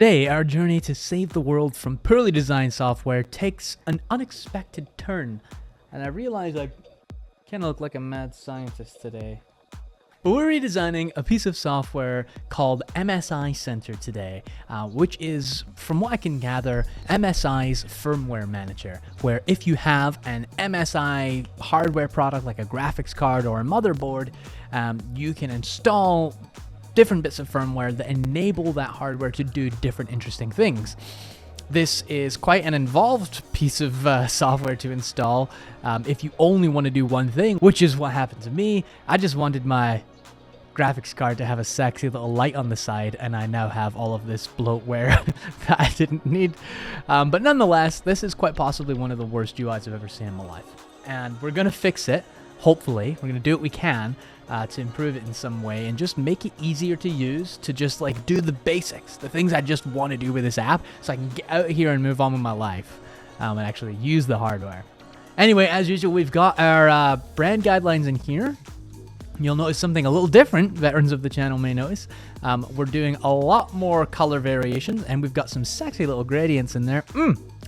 Today, our journey to save the world from poorly designed software takes an unexpected turn, and I realize I kind of look like a mad scientist today. But we're redesigning a piece of software called MSI Center today, which is, from what I can gather, MSI's firmware manager, where if you have an MSI hardware product like a graphics card or a motherboard, you can install different bits of firmware that enable that hardware to do different interesting things. This is quite an involved piece of software to install if you only want to do one thing, which is what happened to me. I just wanted my graphics card to have a sexy little light on the side, and I now have all of this bloatware that I didn't need. But nonetheless, this is quite possibly one of the worst UIs I've ever seen in my life. And we're going to fix it, hopefully. We're going to do what we can to improve it in some way and just make it easier to use, to just like do the basics, the things I just want to do with this app so I can get out of here and move on with my life and actually use the hardware. Anyway, as usual, we've got our brand guidelines in here. You'll notice something a little different, veterans of the channel may notice. We're doing a lot more color variations, and we've got some sexy little gradients in there.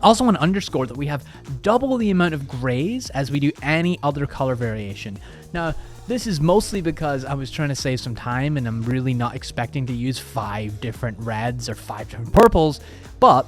Also want to underscore that we have double the amount of grays as we do any other color variation. Now, this is mostly because I was trying to save some time, and I'm really not expecting to use 5 different reds or 5 different purples, but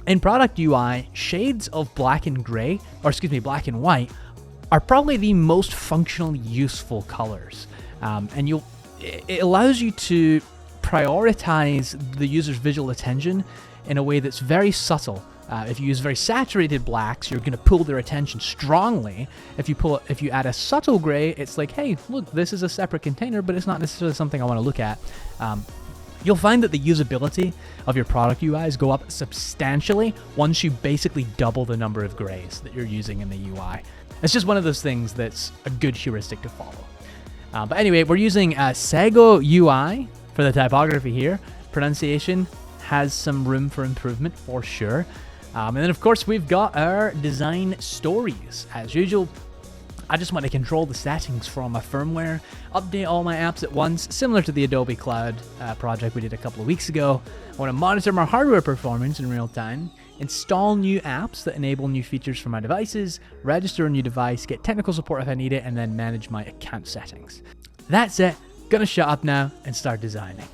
in product UI, shades of black and gray, or excuse me, black and white, are probably the most functionally useful colors. And it allows you to prioritize the user's visual attention in a way that's very subtle. If you use very saturated blacks, you're going to pull their attention strongly. If you add a subtle gray, it's like, hey, look, this is a separate container, but it's not necessarily something I want to look at. You'll find that the usability of your product UIs go up substantially once you basically double the number of grays that you're using in the UI. It's just one of those things that's a good heuristic to follow. But anyway, we're using Sego UI for the typography here. Pronunciation has some room for improvement for sure. And then of course we've got our design stories. As usual, I just want to control the settings from my firmware, update all my apps at once, similar to the Adobe Cloud project we did a couple of weeks ago. I want to monitor my hardware performance in real time, install new apps that enable new features for my devices, register a new device, get technical support if I need it, and then manage my account settings. That's it. Gonna shut up now and start designing.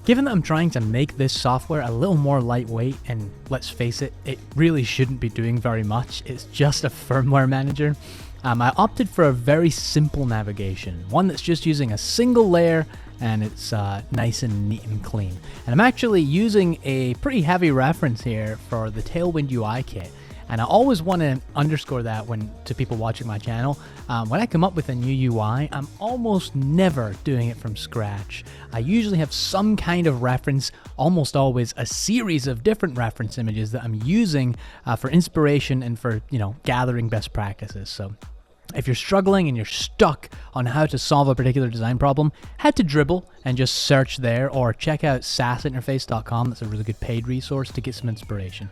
Given that I'm trying to make this software a little more lightweight, and let's face it, it really shouldn't be doing very much, it's just a firmware manager, I opted for a very simple navigation, one that's just using a single layer and it's nice and neat and clean. And I'm actually using a pretty heavy reference here for the Tailwind UI kit. And I always want to underscore that to people watching my channel. When I come up with a new UI, I'm almost never doing it from scratch. I usually have some kind of reference, almost always a series of different reference images that I'm using for inspiration and for, gathering best practices. So if you're struggling and you're stuck on how to solve a particular design problem, head to Dribbble and just search there, or check out saasinterface.com. That's a really good paid resource to get some inspiration.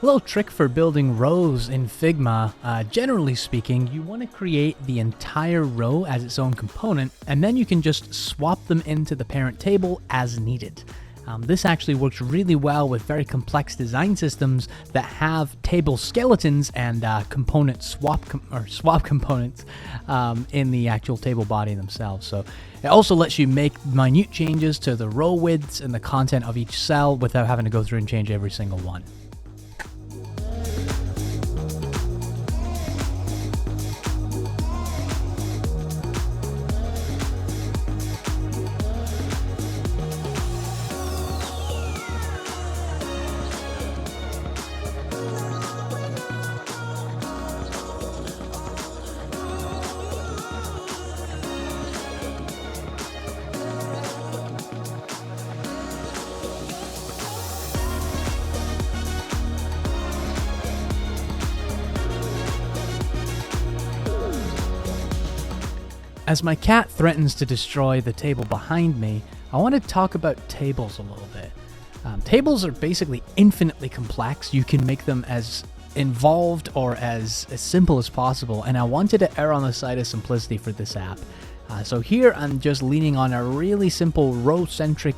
A little trick for building rows in Figma. Generally speaking, you want to create the entire row as its own component, and then you can just swap them into the parent table as needed. This actually works really well with very complex design systems that have table skeletons and component swap components in the actual table body themselves. So it also lets you make minute changes to the row widths and the content of each cell without having to go through and change every single one. As my cat threatens to destroy the table behind me, I want to talk about tables a little bit. Tables are basically infinitely complex. You can make them as involved or as simple as possible, and I wanted to err on the side of simplicity for this app. So here I'm just leaning on a really simple row-centric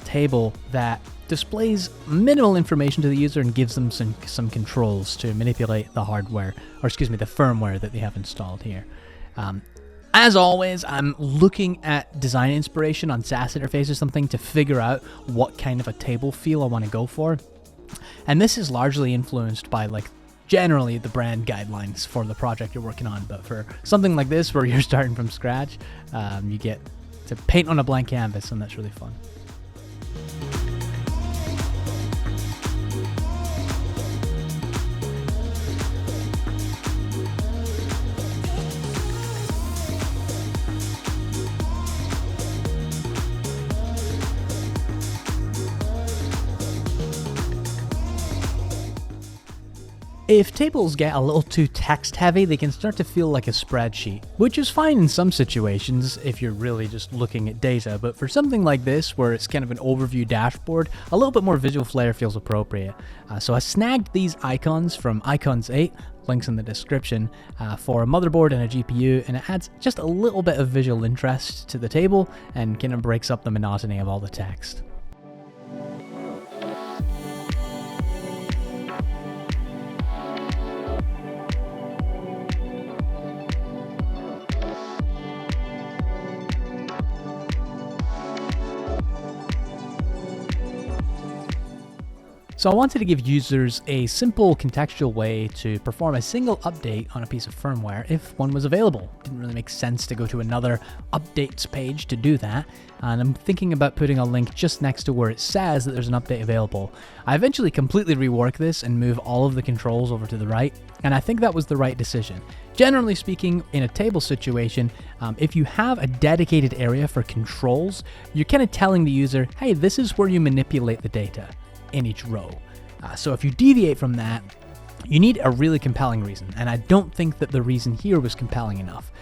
table that displays minimal information to the user and gives them some controls to manipulate the hardware, or excuse me, the firmware that they have installed here. As always, I'm looking at design inspiration on SaaS interface or something to figure out what kind of a table feel I want to go for. And this is largely influenced by generally the brand guidelines for the project you're working on. But for something like this where you're starting from scratch, you get to paint on a blank canvas, and that's really fun. If tables get a little too text heavy, they can start to feel like a spreadsheet, which is fine in some situations if you're really just looking at data, but for something like this where it's kind of an overview dashboard, a little bit more visual flair feels appropriate. So I snagged these icons from Icons 8, links in the description, for a motherboard and a GPU, and it adds just a little bit of visual interest to the table and kind of breaks up the monotony of all the text. So I wanted to give users a simple contextual way to perform a single update on a piece of firmware if one was available. Didn't really make sense to go to another updates page to do that, and I'm thinking about putting a link just next to where it says that there's an update available. I eventually completely rework this and move all of the controls over to the right, and I think that was the right decision. Generally speaking, in a table situation, if you have a dedicated area for controls, you're kind of telling the user, hey, this is where you manipulate the data in each row. So if you deviate from that, you need a really compelling reason, and I don't think that the reason here was compelling enough.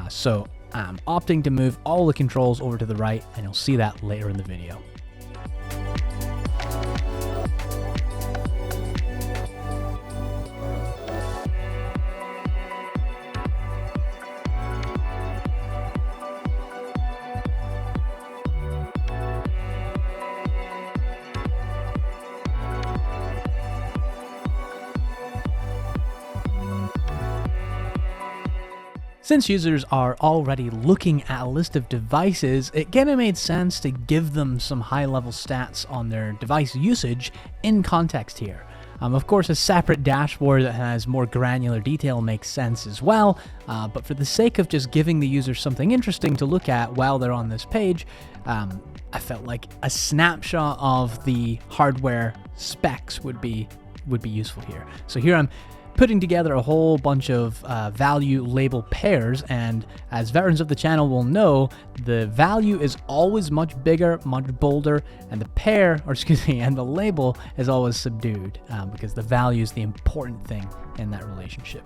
So I'm opting to move all the controls over to the right, and you'll see that later in the video. Since users are already looking at a list of devices, it kind of made sense to give them some high-level stats on their device usage in context here. Of course, a separate dashboard that has more granular detail makes sense as well, but for the sake of just giving the user something interesting to look at while they're on this page, I felt like a snapshot of the hardware specs would be useful here. So here I'm putting together a whole bunch of value label pairs, and as veterans of the channel will know, the value is always much bigger, much bolder, and the pair, or excuse me, and the label is always subdued, because the value is the important thing in that relationship.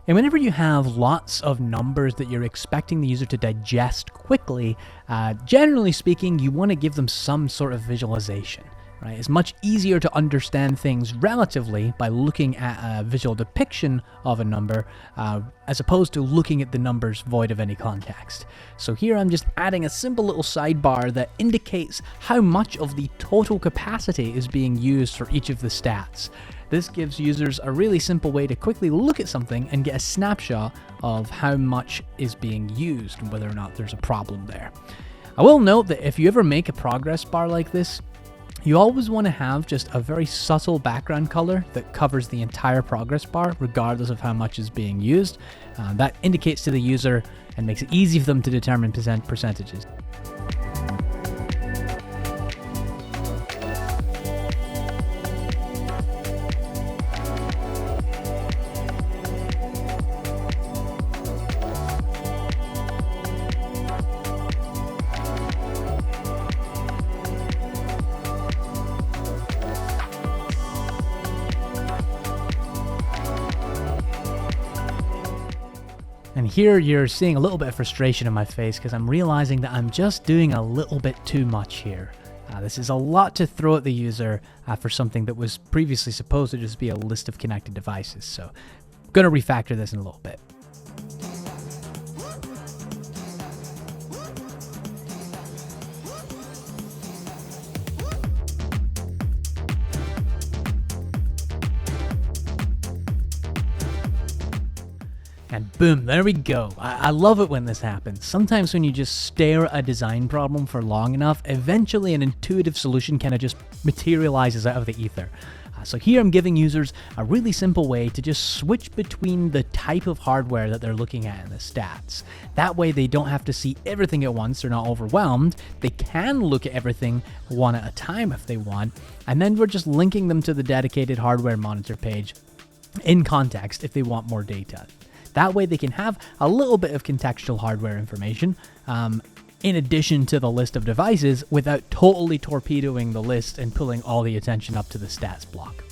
And whenever you have lots of numbers that you're expecting the user to digest quickly, generally speaking, you want to give them some sort of visualization, right? It's much easier to understand things relatively by looking at a visual depiction of a number, as opposed to looking at the numbers void of any context. So here I'm just adding a simple little sidebar that indicates how much of the total capacity is being used for each of the stats. This gives users a really simple way to quickly look at something and get a snapshot of how much is being used and whether or not there's a problem there. I will note that if you ever make a progress bar like this, you always want to have just a very subtle background color that covers the entire progress bar, regardless of how much is being used. That indicates to the user and makes it easy for them to determine percentages. And here you're seeing a little bit of frustration in my face because I'm realizing that I'm just doing a little bit too much here. This is a lot to throw at the user for something that was previously supposed to just be a list of connected devices. So I'm going to refactor this in a little bit. And boom, there we go. I love it when this happens. Sometimes when you just stare at a design problem for long enough, eventually an intuitive solution kind of just materializes out of the ether. So here I'm giving users a really simple way to just switch between the type of hardware that they're looking at in the stats. That way they don't have to see everything at once, they're not overwhelmed. They can look at everything one at a time if they want, and then we're just linking them to the dedicated hardware monitor page in context if they want more data. That way they can have a little bit of contextual hardware information in addition to the list of devices without totally torpedoing the list and pulling all the attention up to the stats block.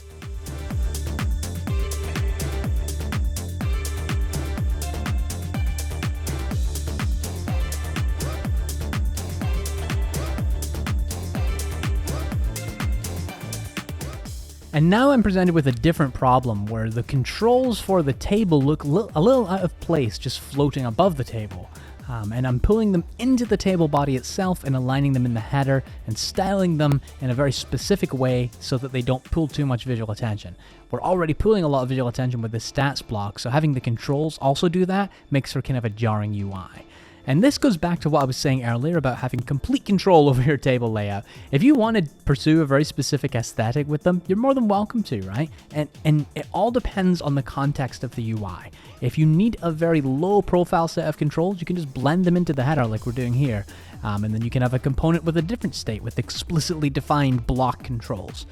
And now I'm presented with a different problem where the controls for the table look a little out of place just floating above the table. And I'm pulling them into the table body itself and aligning them in the header and styling them in a very specific way so that they don't pull too much visual attention. We're already pulling a lot of visual attention with this stats block, so having the controls also do that makes for kind of a jarring UI. And this goes back to what I was saying earlier about having complete control over your table layout. If you want to pursue a very specific aesthetic with them, you're more than welcome to, right? And it all depends on the context of the UI. If you need a very low profile set of controls, you can just blend them into the header like we're doing here. And then you can have a component with a different state with explicitly defined block controls.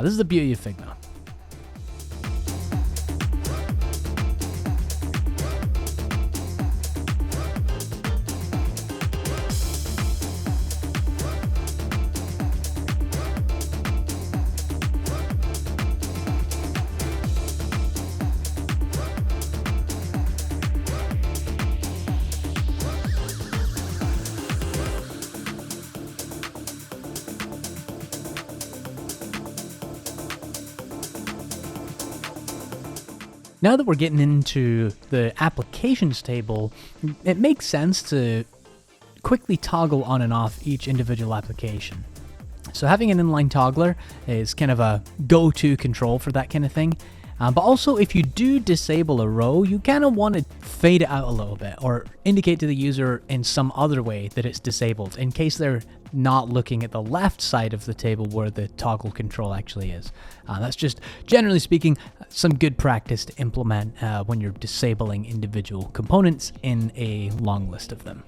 This is the beauty of Figma. Now that we're getting into the applications table, it makes sense to quickly toggle on and off each individual application. So having an inline toggler is kind of a go-to control for that kind of thing. But also if you do disable a row, you kind of want to fade it out a little bit or indicate to the user in some other way that it's disabled in case they're not looking at the left side of the table where the toggle control actually is. That's just, generally speaking, some good practice to implement when you're disabling individual components in a long list of them.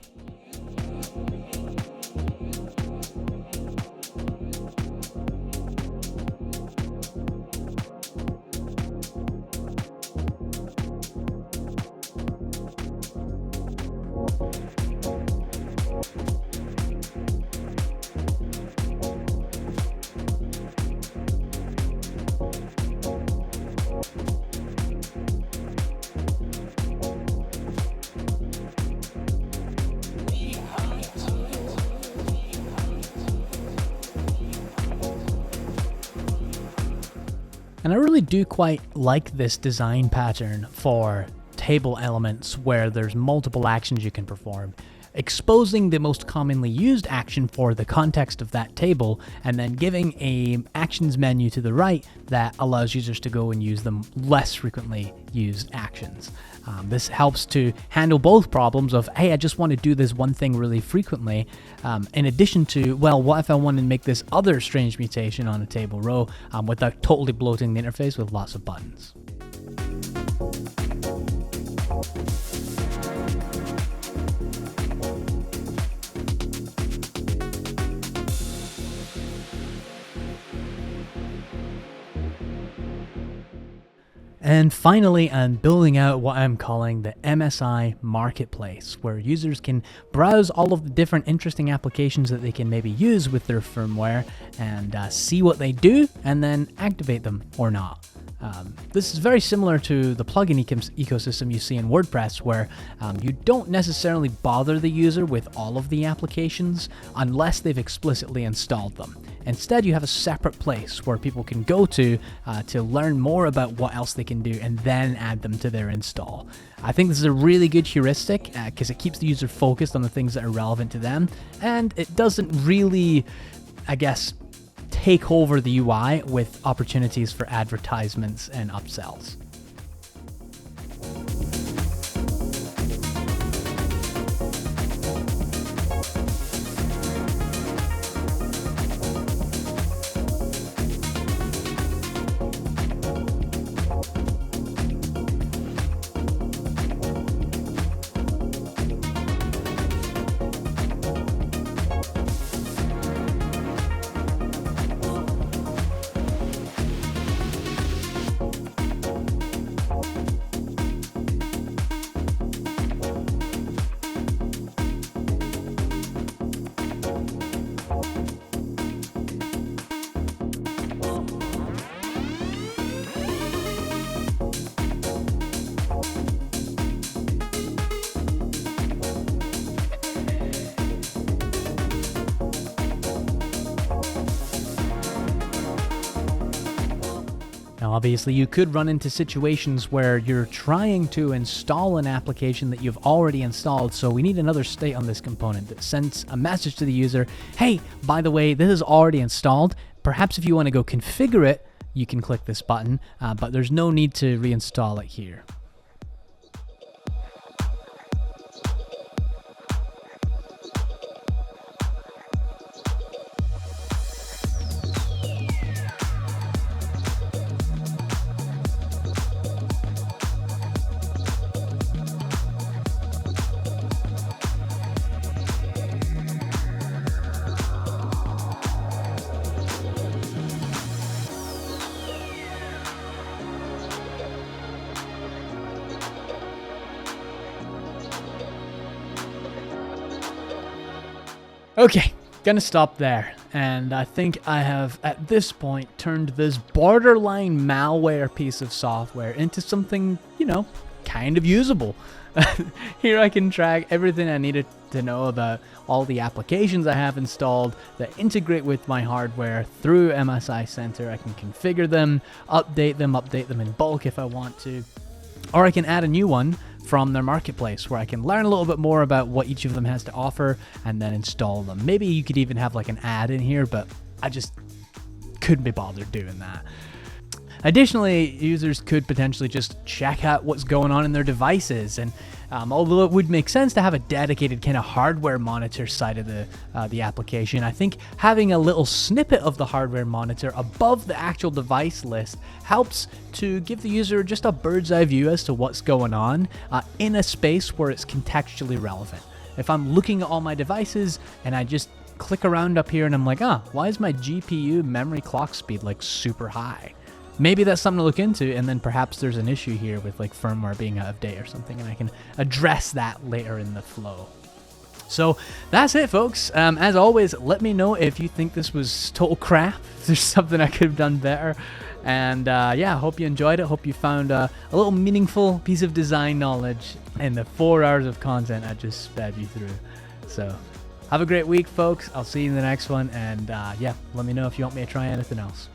And I really do quite like this design pattern for table elements where there's multiple actions you can perform, exposing the most commonly used action for the context of that table, and then giving a actions menu to the right that allows users to go and use them less frequently used actions. This helps to handle both problems of, hey, I just want to do this one thing really frequently, in addition to, well, what if I want to make this other strange mutation on a table row without totally bloating the interface with lots of buttons. And finally, I'm building out what I'm calling the MSI Marketplace, where users can browse all of the different interesting applications that they can maybe use with their firmware and see what they do and then activate them or not. This is very similar to the plugin ecosystem you see in WordPress, where you don't necessarily bother the user with all of the applications unless they've explicitly installed them. Instead, you have a separate place where people can go to learn more about what else they can do and then add them to their install. I think this is a really good heuristic because it keeps the user focused on the things that are relevant to them, and it doesn't really, I guess, take over the UI with opportunities for advertisements and upsells. Now, obviously, you could run into situations where you're trying to install an application that you've already installed, so we need another state on this component that sends a message to the user, hey, by the way, this is already installed. Perhaps if you want to go configure it, you can click this button, but there's no need to reinstall it here. Okay, gonna stop there. And I think I have, at this point, turned this borderline malware piece of software into something, kind of usable. Here I can track everything I needed to know about all the applications I have installed that integrate with my hardware through MSI Center. I can configure them, update them in bulk if I want to, or I can add a new one from their marketplace where I can learn a little bit more about what each of them has to offer and then install them. Maybe you could even have like an ad in here, but I just couldn't be bothered doing that. Additionally, users could potentially just check out what's going on in their devices, and although it would make sense to have a dedicated kind of hardware monitor side of the application, I think having a little snippet of the hardware monitor above the actual device list helps to give the user just a bird's eye view as to what's going on in a space where it's contextually relevant. If I'm looking at all my devices and I just click around up here and I'm like, why is my GPU memory clock speed like super high? Maybe that's something to look into, and then perhaps there's an issue here with like firmware being out of date or something, and I can address that later in the flow. So that's it, folks. As always, let me know if you think this was total crap, if there's something I could have done better. And yeah, I hope you enjoyed it. Hope you found a little meaningful piece of design knowledge in the 4 hours of content I just sped you through. So have a great week, folks. I'll see you in the next one. And yeah, let me know if you want me to try anything else.